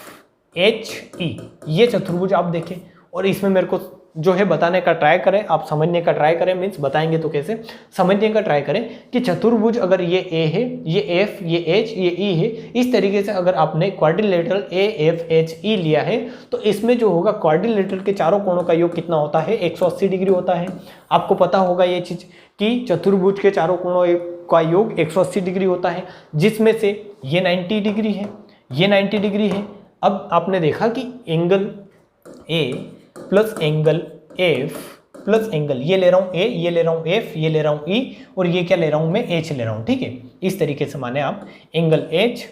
एच ई, ये चतुर्भुज आप देखें, और इसमें मेरे को जो है बताने का ट्राई करें, आप समझने का ट्राई करें, मीन्स बताएंगे तो कैसे समझने का ट्राई करें कि चतुर्भुज अगर ये ए है, ये एफ, ये एच, ये ई है, इस तरीके से अगर आपने quadrilateral A F H E लिया है तो इसमें जो होगा क्वाड्रिलेटरल के चारों कोणों का योग कितना होता है, 180 डिग्री होता है। आपको पता होगा ये चीज कि चतुर्भुज के चारों कोणों का योग 180 डिग्री होता है, जिसमें से ये 90 डिग्री है, ये 90 डिग्री है। अब आपने देखा कि angle A plus angle F plus angle, ये ले रहा हूं ए, ये ले रहा हूं एफ, ये ले रहा हूं ई, और ये क्या ले रहा हूं मैं, एच ले रहा हूं। ठीक है, इस तरीके से माने आप एंगल एच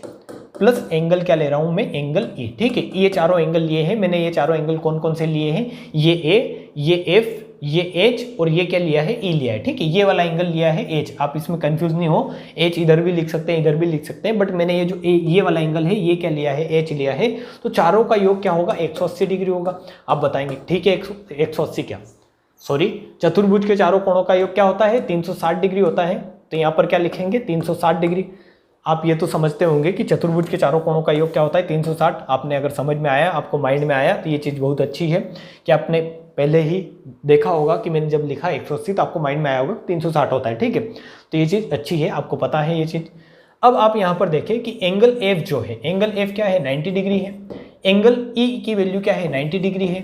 प्लस एंगल क्या ले रहा हूं मैं, एंगल ई। ठीक है, ये चारों एंगल लिए हैं मैंने, ये चारों एंगल कौन कौन से लिए हैं, ये ए, ये एफ, ये एच, और ये क्या लिया है, ई लिया है। ठीक है, ये वाला एंगल लिया है एच, आप इसमें कंफ्यूज नहीं हो, एच इधर भी लिख सकते हैं इधर भी लिख सकते हैं, बट मैंने ये जो ये वाला एंगल है ये क्या लिया है, एच लिया है। तो चारों का योग क्या होगा, 180 डिग्री होगा। आप बताएंगे ठीक है 180 क्या, सॉरी चतुर्भुज के चारों कोणों का योग क्या होता है, 360 डिग्री होता है। तो यहाँ पर क्या लिखेंगे, 360 डिग्री। आप ये तो समझते होंगे कि चतुर्भुज के चारों कोणों का योग क्या होता है, 360। आपने अगर समझ में आया, आपको माइंड में आया, तो ये चीज़ बहुत अच्छी है कि आपने पहले ही देखा होगा कि मैंने जब लिखा 180 तो आपको माइंड में आया होगा 360 होता है। ठीक है, तो ये चीज़ अच्छी है, आपको पता है ये चीज़। अब आप यहाँ पर देखें कि एंगल एफ जो है, एंगल एफ क्या है, 90 डिग्री है, एंगल ई की वैल्यू क्या है, 90 डिग्री है।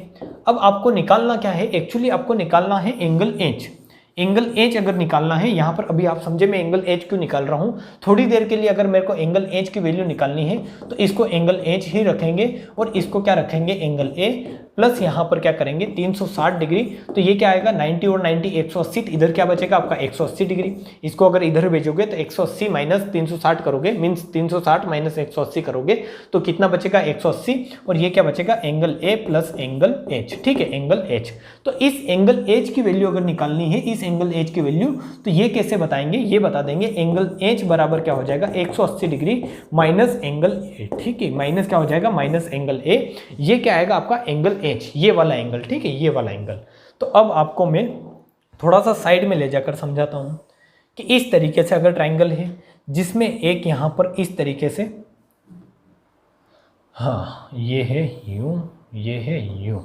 अब आपको निकालना क्या है, एक्चुअली आपको निकालना है एंगल एच। एंगल एच अगर निकालना है, यहाँ पर अभी आप समझे मैं एंगल एच क्यों निकाल रहा हूँ, थोड़ी देर के लिए अगर मेरे को एंगल एच की वैल्यू निकालनी है तो इसको एंगल एच ही रखेंगे, और इसको क्या रखेंगे, एंगल ए, प्लस यहाँ पर क्या करेंगे 360 डिग्री। तो ये क्या आएगा, 90 और 90 180, इधर क्या बचेगा आपका 180 डिग्री। इसको अगर इधर भेजोगे तो 180 माइनस 360 करोगे, मीन्स 360 माइनस 180 करोगे तो कितना बचेगा 180, और ये क्या बचेगा angle A plus angle H. ठीक है, एंगल एच। तो इस एंगल एच की वैल्यू अगर निकालनी है, इस एंगल एच की वैल्यू, तो ये कैसे बताएंगे, ये बता देंगे एंगल एच बराबर क्या हो जाएगा 180 डिग्री माइनस एंगल ए, ठीक है, माइनस क्या हो जाएगा माइनस एंगल ए, ये क्या आएगा आपका एंगल एच, ये वाला एंगल, ठीक है, ये वाला एंगल। तो अब आपको मैं थोड़ा सा साइड में ले जाकर समझाता हूँ कि इस तरीके से अगर ट्राइंगल है जिसमें एक यहाँ पर इस तरीके से, हाँ ये है यूं, ये है यूं,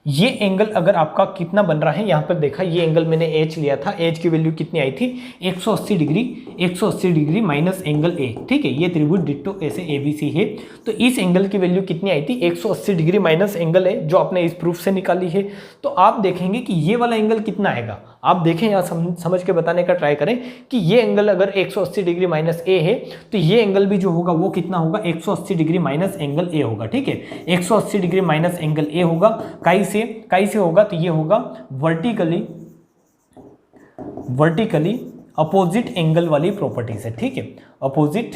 ये एंगल अगर आपका कितना बन रहा है, यहाँ पर देखा ये एंगल मैंने h लिया था, h की वैल्यू कितनी आई थी 180 degree, 180 degree minus angle a, ठीक है, ये त्रिभुज डिट्टो ऐसे ABC है, तो इस एंगल की वैल्यू कितनी आई थी 180 डिग्री माइनस एंगल a, जो आपने इस प्रूफ से निकाली है। तो आप देखेंगे कि ये वाला एंगल कितना आएगा, आप देखें यहाँ समझ के बताने का ट्राई करें कि ये एंगल अगर 180 डिग्री माइनस a है तो ये एंगल भी जो होगा वो कितना होगा 180 डिग्री माइनस एंगल a होगा, ठीक है, 180 डिग्री माइनस एंगल a होगा, काई से होगा, तो ये होगा वर्टिकली अपोजिट एंगल वाली प्रॉपर्टी से, ठीक है, अपोजिट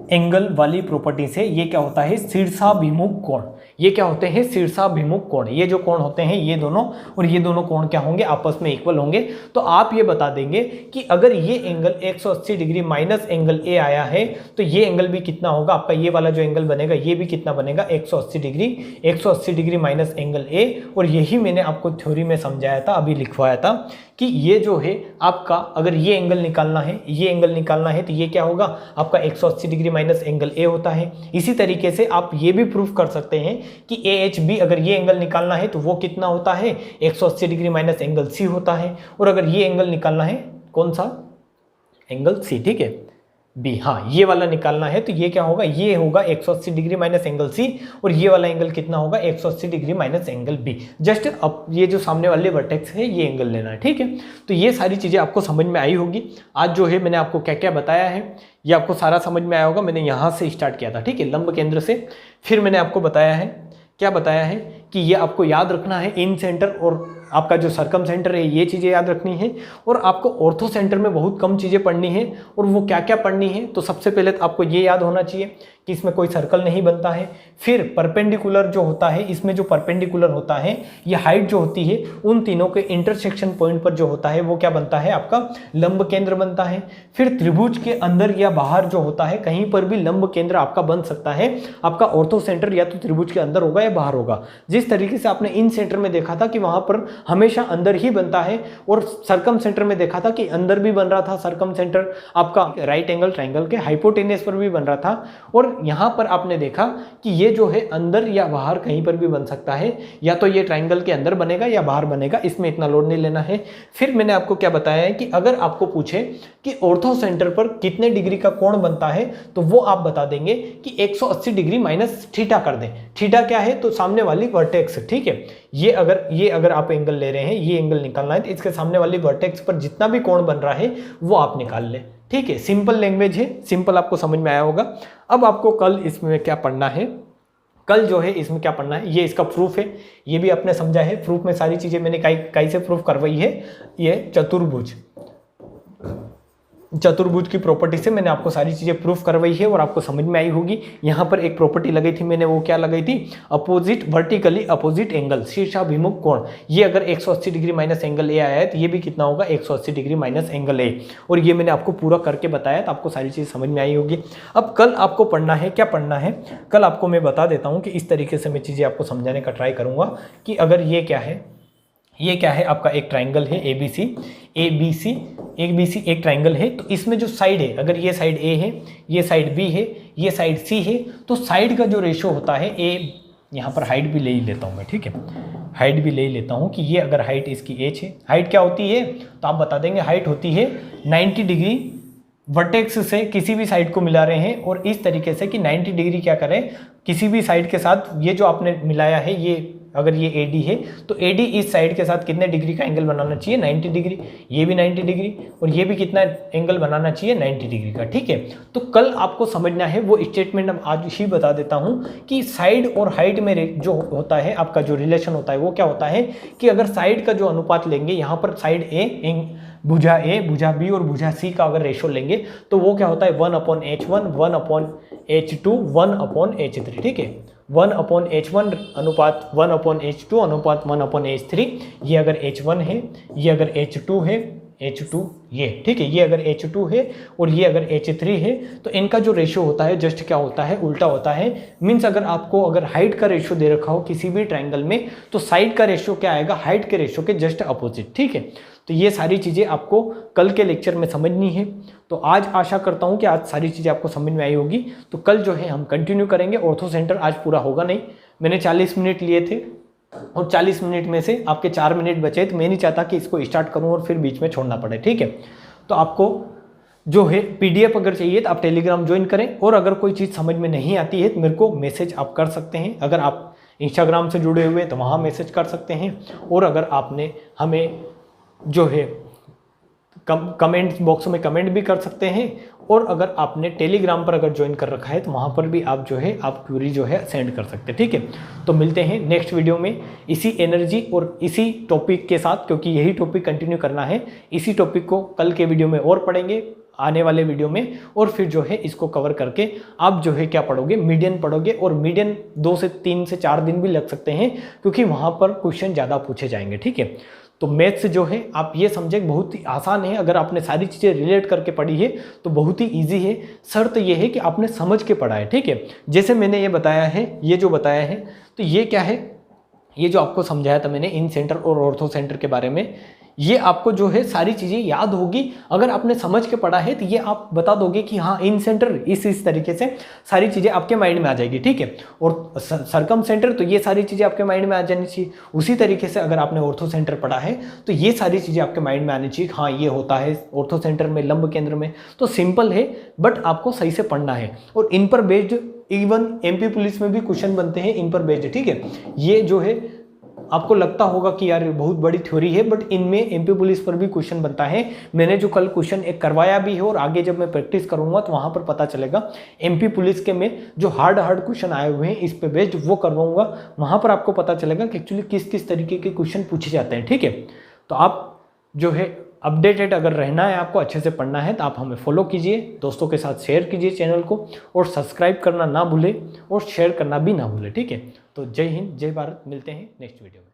एंगल वाली प्रॉपर्टी से ये क्या होता है शीर्षाभिमुख कोण, ये क्या होते हैं शीर्षाभिमुख कोण, ये जो कोण होते हैं ये दोनों और ये दोनों कोण क्या होंगे आपस में इक्वल होंगे। तो आप ये बता देंगे कि अगर ये angle 180 degree minus angle A आया है तो ये एंगल भी कितना होगा आपका, ये वाला जो एंगल बनेगा ये भी कितना बनेगा 180 degree, 180 degree minus angle A. और यही मैंने आपको थ्योरी में समझाया था, अभी लिखवाया था कि ये जो है आपका अगर ये एंगल निकालना है, ये एंगल निकालना है तो ये क्या होगा आपका 180 डिग्री माइनस एंगल ए होता है। इसी तरीके से आप ये भी प्रूफ कर सकते हैं कि AHB अगर ये एंगल निकालना है तो वो कितना होता है 180 डिग्री माइनस एंगल सी होता है। और अगर ये एंगल निकालना है कौन सा एंगल सी, ठीक है बी, हाँ ये वाला निकालना है तो ये क्या होगा, ये होगा 180 डिग्री माइनस एंगल सी और ये वाला एंगल कितना होगा 180 degree minus angle B. Just अब ये जो सामने वाले वर्टेक्स है ये एंगल लेना है, ठीक है। तो ये सारी चीज़ें आपको समझ में आई होगी। आज जो है मैंने आपको क्या क्या बताया है ये आपको सारा समझ में आया होगा। मैंने यहाँ से स्टार्ट किया था, ठीक है, लंब केंद्र से, फिर मैंने आपको बताया है क्या बताया है कि ये आपको याद रखना है इन सेंटर और आपका जो सर्कम सेंटर है ये चीज़ें याद रखनी है। और आपको ऑर्थो सेंटर में बहुत कम चीज़ें पढ़नी है और वो क्या क्या पढ़नी है, तो सबसे पहले तो आपको ये याद होना चाहिए कि इसमें कोई सर्कल नहीं बनता है। फिर परपेंडिकुलर जो होता है, इसमें जो परपेंडिकुलर होता है ये हाइट जो होती है उन तीनों के इंटरसेक्शन पॉइंट पर जो होता है वो क्या बनता है आपका लंब केंद्र बनता है। फिर त्रिभुज के अंदर या बाहर जो होता है कहीं पर भी लंब केंद्र आपका बन सकता है। आपका ऑर्थो सेंटर या तो त्रिभुज के अंदर होगा या बाहर होगा। जिस तरीके से आपने इन सेंटर में देखा था कि वहां पर हमेशा अंदर ही बनता है और सर्कम सेंटर में देखा था कि अंदर भी बन रहा था सर्कम सेंटर आपका राइट एंगल ट्रायंगल के हाइपोटेनियस पर भी बन रहा था। और यहाँ पर आपने देखा कि ये जो है अंदर या बाहर कहीं पर भी बन सकता है, या तो ये ट्रायंगल के अंदर बनेगा या बाहर बनेगा, इसमें इतना लोड नहीं लेना है। फिर मैंने आपको क्या बताया है कि अगर आपको पूछे कि ऑर्थो सेंटर पर कितने डिग्री का कोण बनता है तो वो आप बता देंगे कि 180 डिग्री माइनस थीटा कर दें। थीटा क्या है तो सामने वाली वर्टेक्स, ठीक है, ये अगर आप एंगल ले रहे हैं, ये एंगल निकालना है तो इसके सामने वाली वर्टेक्स पर जितना भी कोण बन रहा है वो आप निकाल लें, ठीक है। सिंपल लैंग्वेज है, सिंपल आपको समझ में आया होगा। अब आपको कल इसमें क्या पढ़ना है, कल जो है इसमें क्या पढ़ना है, ये इसका प्रूफ है, ये भी आपने समझा है। प्रूफ में सारी चीजें मैंने कई से प्रूफ करवाई है। ये चतुर्भुज की प्रॉपर्टी से मैंने आपको सारी चीजें प्रूफ करवाई है और आपको समझ में आई होगी। यहाँ पर एक प्रॉपर्टी लगाई थी मैंने, वो क्या लगाई थी, अपोजिट वर्टिकली अपोजिट एंगल शीर्षाभिमुख कोण। ये अगर 180 डिग्री माइनस एंगल ए आया है तो ये भी कितना होगा 180 डिग्री माइनस एंगल ए। और ये मैंने आपको पूरा करके बताया तो आपको सारी चीज़ समझ में आई होगी। अब कल आपको पढ़ना है, क्या पढ़ना है, कल आपको मैं बता देता हूँ कि इस तरीके से मैं चीज़ें आपको समझाने का ट्राई करूँगा कि अगर ये क्या है, ये क्या है आपका एक ट्राइंगल है ABC एक ट्राइंगल है। तो इसमें जो साइड है, अगर ये साइड A है, ये साइड B है, ये साइड C है, तो साइड का जो रेशो होता है A, यहाँ पर हाइट भी ले ही लेता हूँ मैं, ठीक है, हाइट भी ले ही लेता हूँ कि ये अगर हाइट इसकी H है, हाइट क्या होती है तो आप बता देंगे हाइट होती है 90 डिग्री वर्टेक्स से किसी भी साइड को मिला रहे हैं। और इस तरीके से कि 90 डिग्री क्या करें किसी भी साइड के साथ, ये जो आपने मिलाया है ये अगर ये AD है तो AD इस साइड के साथ कितने डिग्री का एंगल बनाना चाहिए 90 डिग्री, ये भी 90 डिग्री और ये भी कितना एंगल बनाना चाहिए 90 डिग्री का, ठीक है। तो कल आपको समझना है वो स्टेटमेंट हम आज ही बता देता हूँ कि साइड और हाइट में जो होता है आपका जो रिलेशन होता है वो क्या होता है कि अगर साइड का जो अनुपात लेंगे, यहाँ पर साइड भुजा A, भुजा B और भुजा C का अगर रेशो लेंगे तो वो क्या होता है 1/H1 1/H H2 1/H3, ठीक है। 1/H1 अनुपात 1/H2 अनुपात 1/H3। ये अगर H1 है, ये अगर H2 है, H2 ये, ठीक है, ये अगर H2 है और ये अगर H3 है, तो इनका जो रेशियो होता है जस्ट क्या होता है, उल्टा होता है। मीन्स अगर आपको अगर हाइट का रेशियो दे रखा हो किसी भी ट्रायंगल में, तो साइड का रेशियो क्या आएगा, हाइट के रेशियो के जस्ट अपोजिट, ठीक है। तो ये सारी चीज़ें आपको कल के लेक्चर में समझनी है। तो आज आशा करता हूँ कि आज सारी चीज़ें आपको समझ में आई होगी। तो कल जो है हम कंटिन्यू करेंगे। ऑर्थो सेंटर आज पूरा होगा नहीं, मैंने 40 मिनट लिए थे और 40 मिनट में से आपके 4 मिनट बचे, तो मैं नहीं चाहता कि इसको स्टार्ट करूं और फिर बीच में छोड़ना पड़े, ठीक है। तो आपको जो है PDF अगर चाहिए तो आप टेलीग्राम ज्वाइन करें, और अगर कोई चीज़ समझ में नहीं आती है तो मेरे को मैसेज आप कर सकते हैं। अगर आप इंस्टाग्राम से जुड़े हुए हैं तो वहाँ मैसेज कर सकते हैं, और अगर आपने हमें जो है कमेंट बॉक्स में कमेंट भी कर सकते हैं, और अगर आपने टेलीग्राम पर अगर ज्वाइन कर रखा है तो वहाँ पर भी आप जो है आप क्वेरी जो है सेंड कर सकते हैं, ठीक है। तो मिलते हैं नेक्स्ट वीडियो में इसी एनर्जी और इसी टॉपिक के साथ, क्योंकि यही टॉपिक कंटिन्यू करना है। इसी टॉपिक को कल के वीडियो में और पढ़ेंगे, आने वाले वीडियो में, और फिर जो है इसको कवर करके आप जो है क्या पढ़ोगे, मीडियन पढ़ोगे। और मीडियन 2 से 3 से 4 दिन भी लग सकते हैं, क्योंकि वहाँ पर क्वेश्चन ज़्यादा पूछे जाएंगे, ठीक है। तो मैथ्स जो है आप ये समझे बहुत ही आसान है। अगर आपने सारी चीज़ें रिलेट करके पढ़ी है तो बहुत ही इजी है। शर्त ये है कि आपने समझ के पढ़ा है, ठीक है। जैसे मैंने ये बताया है, ये जो बताया है, तो ये क्या है, ये जो आपको समझाया था मैंने इन सेंटर और ऑर्थो सेंटर के बारे में, ये आपको जो है सारी चीज़ें याद होगी। अगर आपने समझ के पढ़ा है तो ये आप बता दोगे कि हाँ इन सेंटर इस तरीके से सारी चीज़ें आपके माइंड में आ जाएगी, ठीक है। और सरकम सेंटर, तो ये सारी चीज़ें आपके माइंड में आ जानी चाहिए। उसी तरीके से अगर आपने ऑर्थो सेंटर पढ़ा है तो ये सारी चीज़ें आपके माइंड में आनी चाहिए। हाँ ये होता है ऑर्थो सेंटर में, लंब केंद्र में। तो सिंपल है, बट आपको सही से पढ़ना है। और इन पर बेस्ड इवन MP पुलिस में भी क्वेश्चन बनते हैं इन पर बेस्ड, ठीक है। ये जो है आपको लगता होगा कि यार बहुत बड़ी थ्योरी है, बट इनमें MP पुलिस पर भी क्वेश्चन बनता है। मैंने जो कल क्वेश्चन एक करवाया भी है, और आगे जब मैं प्रैक्टिस करूंगा तो वहां पर पता चलेगा। MP पुलिस के में जो हार्ड क्वेश्चन आए हुए हैं इस पे बेस्ड वो करवाऊंगा, वहां पर आपको पता चलेगा कि एक्चुअली किस किस तरीके के क्वेश्चन पूछे जाते हैं, ठीक है। तो आप जो है अपडेटेड अगर रहना है, आपको अच्छे से पढ़ना है, तो आप हमें फॉलो कीजिए, दोस्तों के साथ शेयर कीजिए चैनल को, और सब्सक्राइब करना ना भूले और शेयर करना भी ना भूले, ठीक है। तो जय हिंद, जय भारत, मिलते हैं नेक्स्ट वीडियो में।